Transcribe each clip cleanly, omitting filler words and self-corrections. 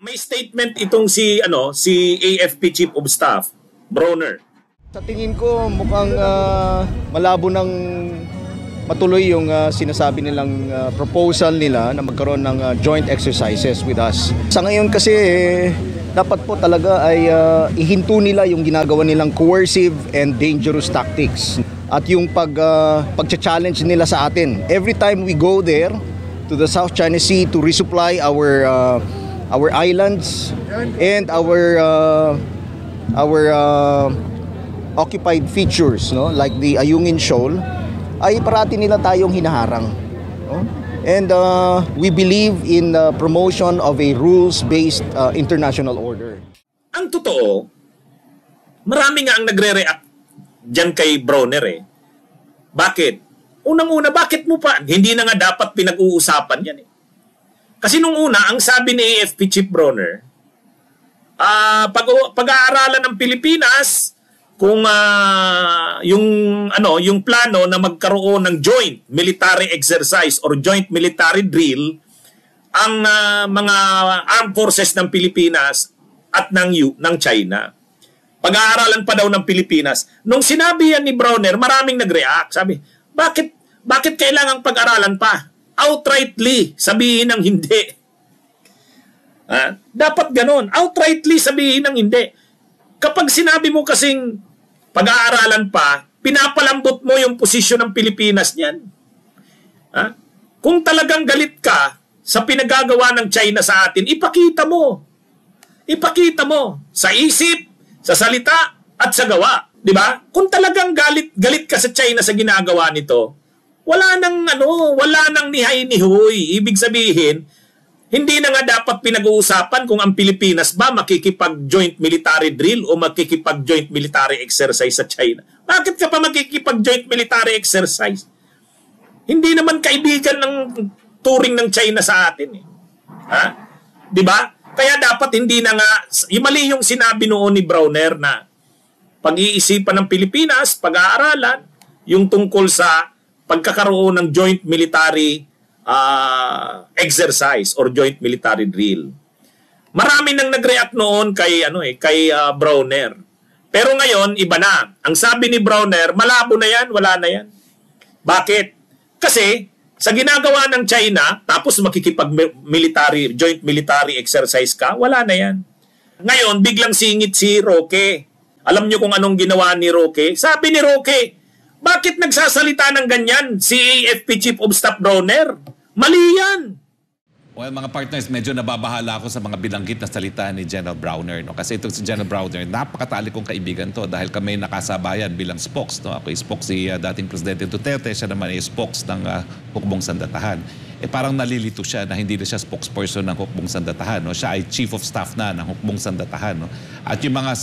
May statement itong si AFP Chief of Staff, Bronner. Sa tingin ko mukhang malabo ng matuloy yung sinasabi nilang proposal nila na magkaroon ng joint exercises with us. Sa ngayon kasi dapat po talaga ay ihinto nila yung ginagawa nilang coercive and dangerous tactics at yung pag-challenge nila sa atin. Every time we go there to the South China Sea to resupply our islands and our occupied features, no, like the Ayungin Shoal, ay parati nila tayong hinaharang, no? And we believe in the promotion of a rules-based international order. Ang totoo, marami nga ang nagre-react dyan kay Bronner eh. Bakit? Unang-una, bakit mo pa? Hindi na nga dapat pinag-uusapan yan eh. Kasi nung una, ang sabi ni AFP Chief Bronner, pag-aaralan ng Pilipinas kung yung plano na magkaroon ng joint military exercise or joint military drill ang mga armed forces ng Pilipinas at ng China. Pag-aaralan pa daw ng Pilipinas. Nung sinabi yan ni Bronner, maraming nag-react. Sabi, bakit kailangang pag-aralan pa? Outrightly sabihin ng hindi. Dapat ganon. Outrightly sabihin ng hindi. Kapag sinabi mo kasing pag-aaralan pa, pinapalambot mo yung posisyon ng Pilipinas niyan. Kung talagang galit ka sa pinagagawa ng China sa atin, ipakita mo. Ipakita mo sa isip, sa salita, at sa gawa. Diba? Kung talagang galit ka sa China sa ginagawa nito, wala nang nihay-nihoy. Ibig sabihin, hindi na nga dapat pinag-uusapan kung ang Pilipinas ba makikipag-joint military drill o makikipag-joint military exercise sa China. Bakit ka pa makikipag-joint military exercise? Hindi naman kaibigan ng turing ng China sa atin eh. Diba? Kaya dapat hindi na nga, mali yung sinabi noon ni Bronner na pag-iisipan ng Pilipinas, pag-aaralan, yung tungkol sa pagkakaroon ng joint military exercise or joint military drill. Marami nang nag-react noon kay Bronner. Pero ngayon iba na. Ang sabi ni Bronner, malabo na 'yan, wala na 'yan. Bakit? Kasi sa ginagawa ng China, tapos joint military exercise ka, wala na 'yan. Ngayon biglang singit si Roque. Alam niyo kung anong ginawa ni Roque? Sabi ni Roque, bakit nagsasalita ng ganyan si AFP Chief of Staff Bronner? Mali yan! Well, mga partners, medyo nababahala ako sa mga binanggit na salita ni General Browner. No? Kasi ito si General Browner, napakatali kong kaibigan to dahil kami nakasabayan bilang spokes. No? Ako spokes si dating Presidente Duterte, siya naman ay spokes ng Hukbong Sandatahan. Parang nalilito siya na hindi na siya spokesperson ng Hukbong Sandatahan. No? Siya ay Chief of Staff na ng Hukbong Sandatahan. No? At yung mga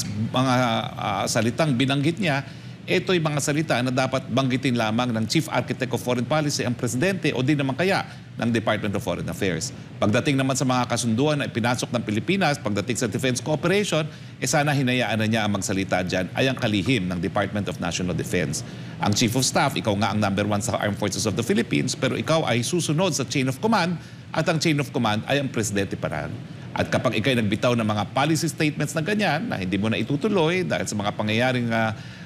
salitang binanggit niya, ito yung mga salita na dapat banggitin lamang ng Chief Architect of Foreign Policy, ang Presidente, o di naman kaya ng Department of Foreign Affairs. Pagdating naman sa mga kasunduan na ipinasok ng Pilipinas, pagdating sa defense cooperation, sana hinayaan na niya ang magsalita dyan ay ang kalihim ng Department of National Defense. Ang Chief of Staff, ikaw nga ang #1 sa Armed Forces of the Philippines, pero ikaw ay susunod sa chain of command at ang chain of command ay ang Presidente Parang. At kapag ikay nagbitaw ng mga policy statements na ganyan, na hindi mo na itutuloy dahil sa mga pangyayaring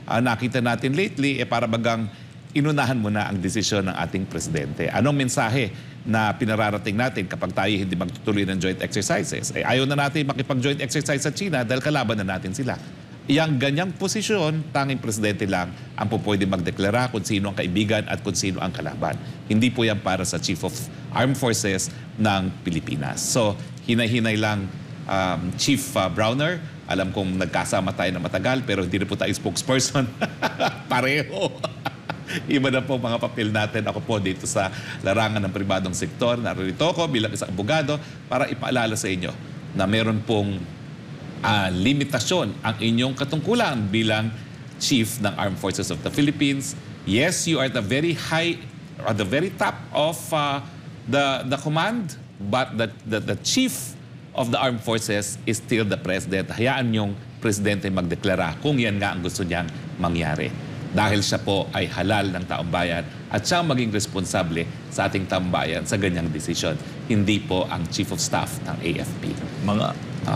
nakita natin lately, para bagang inunahan mo na ang desisyon ng ating Presidente. Anong mensahe na pinararating natin kapag tayo hindi magtutuloy ng joint exercises? Ayaw na natin makipag-joint exercise sa China dahil kalaban na natin sila. Yang ganyang posisyon, tanging Presidente lang ang pwede magdeklara kung sino ang kaibigan at kung sino ang kalaban. Hindi po yan para sa Chief of Armed Forces ng Pilipinas. So, hinay-hinay lang, Chief Browner. Alam kong nagkasama tayo na matagal pero hindi na po tayo spokesperson. Pareho. Iba na po mga papel natin. Ako po dito sa larangan ng pribadong sektor. Narito ko bilang isang abogado para ipaalala sa inyo na meron pong limitasyon ang inyong katungkulan bilang Chief ng Armed Forces of the Philippines. Yes, you are at the very high, at the very top of the command, but the Chief of the Armed Forces is still the President. Hayaan niyong Presidente magdeklara kung yan nga ang gusto niyang mangyari. dahil siya po ay halal ng taong bayan at siya maging responsable sa ating taong bayan sa ganyang desisyon. Hindi po ang Chief of Staff ng AFP.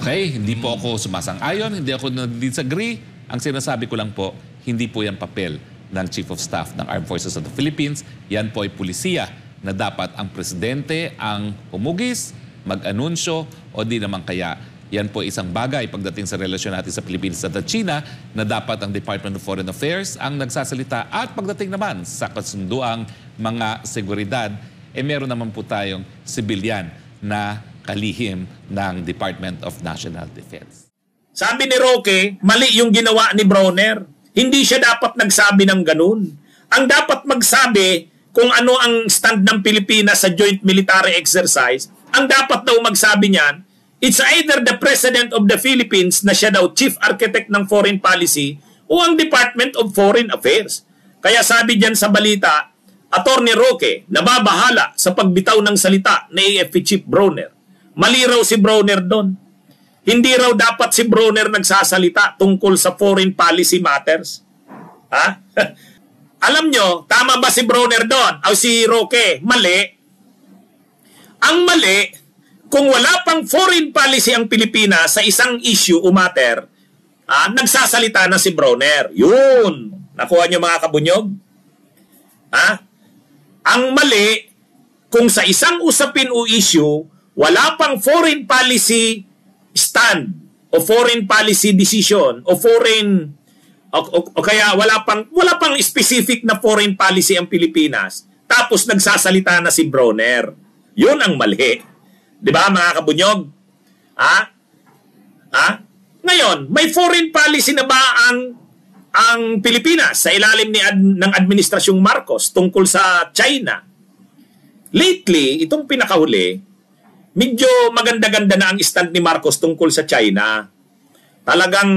Okay, hindi po ako sumasang-ayon, hindi ako disagree. Ang sinasabi ko lang po, hindi po yan papel ng Chief of Staff ng Armed Forces of the Philippines. Yan po ay pulisiya na dapat ang presidente ang humugis, mag-anunsyo o di naman kaya. Yan po isang bagay pagdating sa relasyon natin sa Pilipinas at China na dapat ang Department of Foreign Affairs ang nagsasalita at pagdating naman sa kasunduang mga seguridad, meron naman po tayong sibilyan na kalihim ng Department of National Defense. Sabi ni Roque, mali yung ginawa ni Brawner. Hindi siya dapat nagsabi ng ganun. Ang dapat magsabi kung ano ang stand ng Pilipinas sa joint military exercise, ang dapat daw magsabi niyan, it's either the President of the Philippines na siya daw chief architect ng foreign policy o ang Department of Foreign Affairs. Kaya sabi diyan sa balita, Attorney Roque nababahala sa pagbitaw ng salita ni AFP Chief Brawner. Mali raw si Brawner doon. Hindi raw dapat si Brawner nagsasalita tungkol sa foreign policy matters. Ha? Alam nyo, tama ba si Brawner doon? O si Roque? Mali. Ang mali, kung wala pang foreign policy ang Pilipinas sa isang issue o matter, nagsasalita na si Brawner. Yun. Nakuha nyo mga kabunyog? Ang mali, kung sa isang usapin o issue, wala pang foreign policy stand o foreign policy decision o foreign o kaya wala pang specific na foreign policy ang Pilipinas, tapos nagsasalita na si Brawner. Yun ang mali. Di ba mga kabunyog? Ngayon, may foreign policy na ba ang Pilipinas sa ilalim ng administrasyong Marcos tungkol sa China? Lately, itong pinakahuli, medyo maganda-ganda na ang stand ni Marcos tungkol sa China. Talagang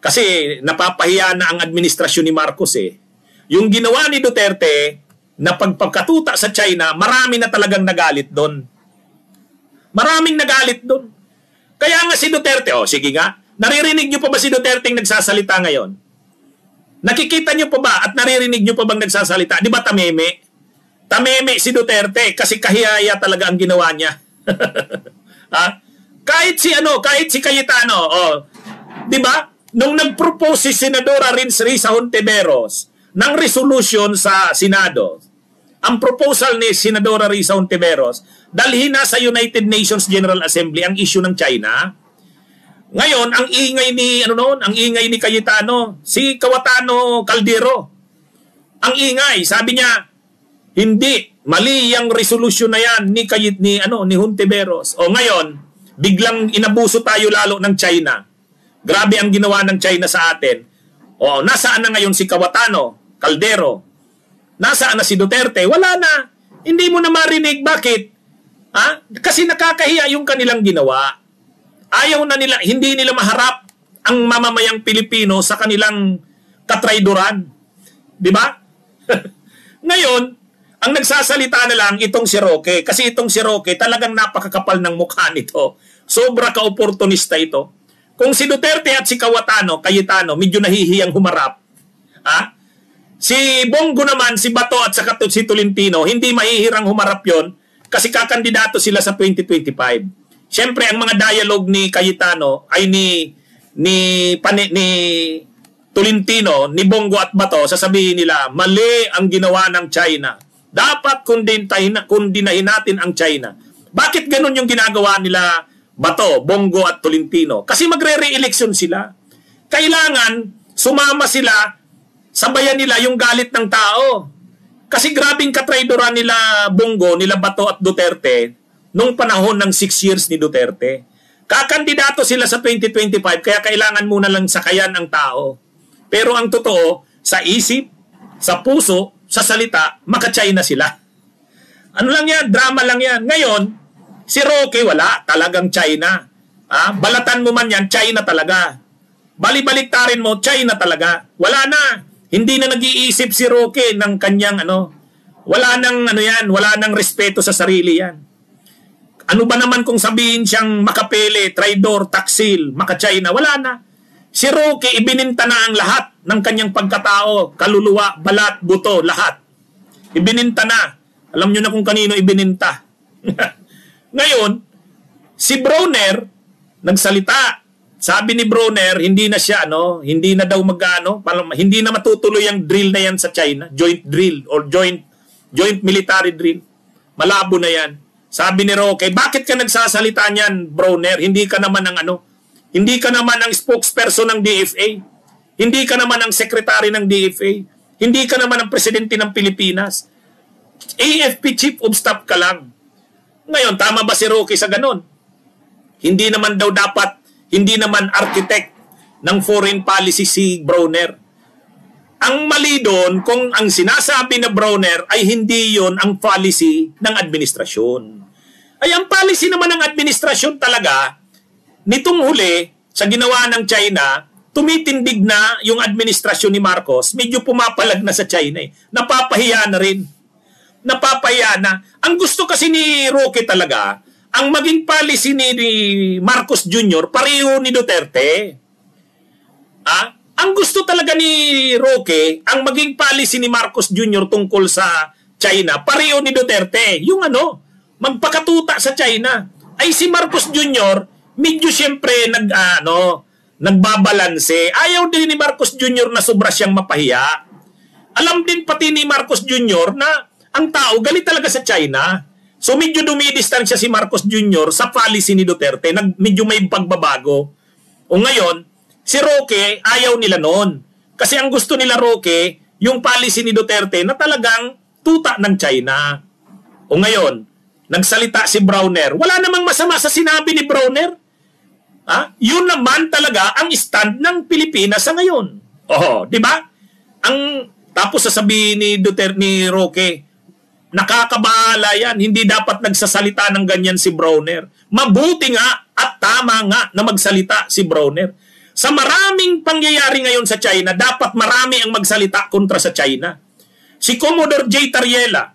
kasi napapahiya na ang administrasyon ni Marcos eh. Yung ginawa ni Duterte na pagpagkatuta sa China, marami na talagang nagalit doon. Maraming nagalit doon. Kaya nga si Duterte, sige nga, naririnig nyo pa ba si Duterte nagsasalita ngayon? Nakikita nyo pa ba at naririnig nyo pa bang nagsasalita? Di ba tameme? Tameme si Duterte kasi kahiyaya talaga ang ginawa niya. Kahit si Cayetano, di ba? Nung nag-propose si Senadora Risa Hontiveros ng resolution sa Senado, ang proposal ni Senadora Risa Hontiveros, dalhin na sa United Nations General Assembly ang issue ng China. Ngayon, ang ingay ni Cayetano, si Cayetano Caldero. Ang ingay, sabi niya, hindi, mali yung resolution na yan ni Hontiveros. O ngayon, biglang inabuso tayo lalo ng China. Grabe ang ginawa ng China sa atin. O nasaan na ngayon si Cayetano Caldero? Nasaan na si Duterte? Wala na. Hindi mo na marinig. Bakit? Kasi nakakahiya yung kanilang ginawa. Ayaw na nila, hindi nila maharap ang mamamayang Pilipino sa kanilang katrayduran. Di ba? Ngayon, ang nagsasalita na lang itong si Roque. Kasi itong si Roque talagang napakakapal ng mukha nito. Sobra ka-oportunista ito. Kung si Duterte at si Cayetano, medyo nahihiyang humarap. Si Bongo naman, si Bato at saka si Tolentino, hindi mahihirang humarap yon kasi kakandidato sila sa 2025. Siyempre, ang mga dialogue ni Cayetano ay ni Tolentino, ni Bongo at Bato, sasabihin nila, mali ang ginawa ng China. Dapat kundinahin natin ang China. Bakit ganun yung ginagawa nila Bato, Bongo at Tolentino? Kasi magre-re-election sila. Kailangan sumama sila, sabayan nila yung galit ng tao. Kasi grabing katraydoran nila Bongo, nila Bato at Duterte nung panahon ng 6 years ni Duterte. Kakandidato sila sa 2025 kaya kailangan muna lang sakayan ang tao. Pero ang totoo, sa isip, sa puso, sa salita, maka-China sila. Ano lang yan? Drama lang yan. Ngayon, si Roque wala. Talagang China. Balatan mo man yan, China talaga. Bali-baliktarin mo, China talaga. Wala na. Hindi na nag-iisip si Roque ng kanyang wala nang wala nang respeto sa sarili yan. Ano ba naman kung sabihin siyang makapele, traidor, taksil, maka-China? Wala na. Si Roque ibininta na ang lahat ng kanyang pagkatao, kaluluwa, balat, buto, lahat. Ibininta na. Alam nyo na kung kanino ibininta. Ngayon, si Bronner, nagsalita. Sabi ni Bronner, hindi na siya, hindi na daw hindi na matutuloy ang drill na yan sa China. Joint drill or joint military drill. Malabo na yan. Sabi ni Roque, bakit ka nagsasalita niyan, Bronner? Hindi ka naman hindi ka naman ang spokesperson ng DFA. Hindi ka naman ang secretary ng DFA. Hindi ka naman ang presidente ng Pilipinas. AFP Chief of Staff ka lang. Ngayon, tama ba si Roque sa ganon? Hindi naman architect ng foreign policy si Bronner. Ang mali doon kung ang sinasabi na Bronner ay hindi yon ang policy ng administrasyon. Ay ang policy naman ng administrasyon talaga, nitong huli, sa ginawa ng China, tumitindig na yung administrasyon ni Marcos, medyo pumapalag na sa China eh. Napapahiya na rin. Napapahiya na. Ang gusto kasi ni Roque talaga, ang maging policy ni Marcos Jr., pareho ni Duterte. Ang gusto talaga ni Roque, ang maging policy ni Marcos Jr. tungkol sa China, pareho ni Duterte. Yung magpakatuta sa China. Ay si Marcos Jr., medyo siyempre nagbabalanse. Ayaw din ni Marcos Jr. na sobra siyang mapahiya. Alam din pati ni Marcos Jr. na ang tao galit talaga sa China. So medyo dumidistansya si Marcos Jr. sa policy ni Duterte. Medyo may pagbabago. O ngayon, si Roque ayaw nila noon. Kasi ang gusto nila Roque, yung policy ni Duterte na talagang tuta ng China. O ngayon, nagsalita si Bronner. Wala namang masama sa sinabi ni Bronner. Yun naman talaga ang stand ng Pilipinas sa ngayon. Di ba? Tapos sasabihin ni Duterte, ni Roque, nakakabahala yan. Hindi dapat nagsasalita ng ganyan si Bronner. Mabuti nga at tama nga na magsalita si Bronner. Sa maraming pangyayari ngayon sa China, dapat marami ang magsalita kontra sa China. Si Commodore J. Tariela,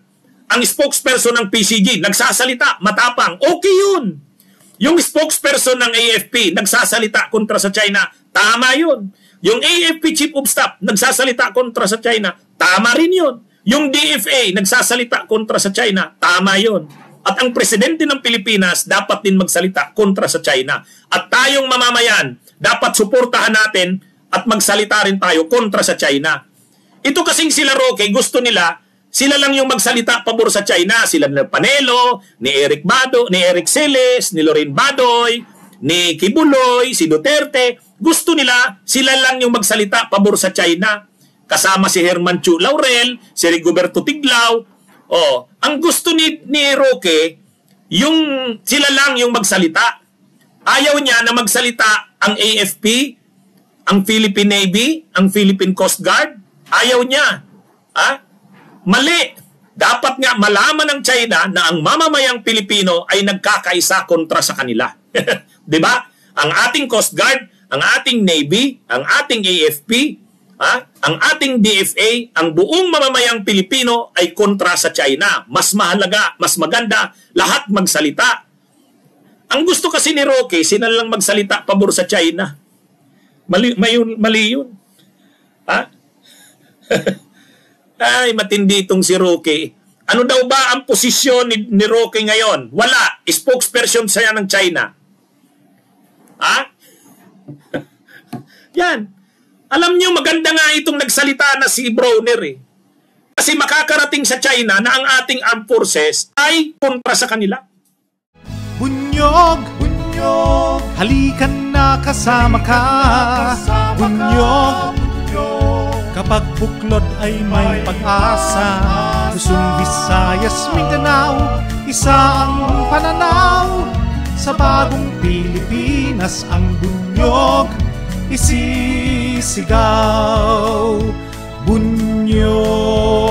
ang spokesperson ng PCG, nagsasalita, matapang. Okay yun. Yung spokesperson ng AFP, nagsasalita kontra sa China, tama yun. Yung AFP Chief of Staff, nagsasalita kontra sa China, tama rin yun. Yung DFA, nagsasalita kontra sa China, tama yun. At ang presidente ng Pilipinas, dapat din magsalita kontra sa China. At tayong mamamayan, dapat suportahan natin at magsalita rin tayo kontra sa China. Ito kasing sila Roque, gusto nila, sila lang yung magsalita pabor sa China. Sila ni Panelo, ni Eric Celes, ni Lorraine Badoy, ni Kibuloy, si Duterte. Gusto nila, sila lang yung magsalita pabor sa China. Kasama si Herman Chu Laurel, si Rigoberto Tiglao. Ang gusto ni Roque, sila lang yung magsalita. Ayaw niya na magsalita ang AFP, ang Philippine Navy, ang Philippine Coast Guard. Ayaw niya. Mali. Dapat nga malaman ng China na ang mamamayang Pilipino ay nagkakaisa kontra sa kanila. 'Di ba? Ang ating Coast Guard, ang ating Navy, ang ating AFP, ang ating DFA, ang buong mamamayang Pilipino ay kontra sa China. Mas mahalaga, mas maganda, lahat magsalita. Ang gusto kasi ni Roque, sila lang magsalita pabor sa China. Mali yun. Ay, matindi itong si Roque. Ano daw ba ang posisyon ni Roque ngayon? Wala. Spokesperson siya ng China. Yan. Alam niyo, maganda nga itong nagsalita na si Bronner eh. Kasi makakarating sa China na ang ating armed forces ay kontra sa kanila. Bunyog, bunyog, halikan na kasama ka. Bunyog, kapag buklod ay may pag-asa. Luzon, Visayas, Mindanao, isa ang pananaw. Sa bagong Pilipinas ang bunyog isisigaw. Bunyog.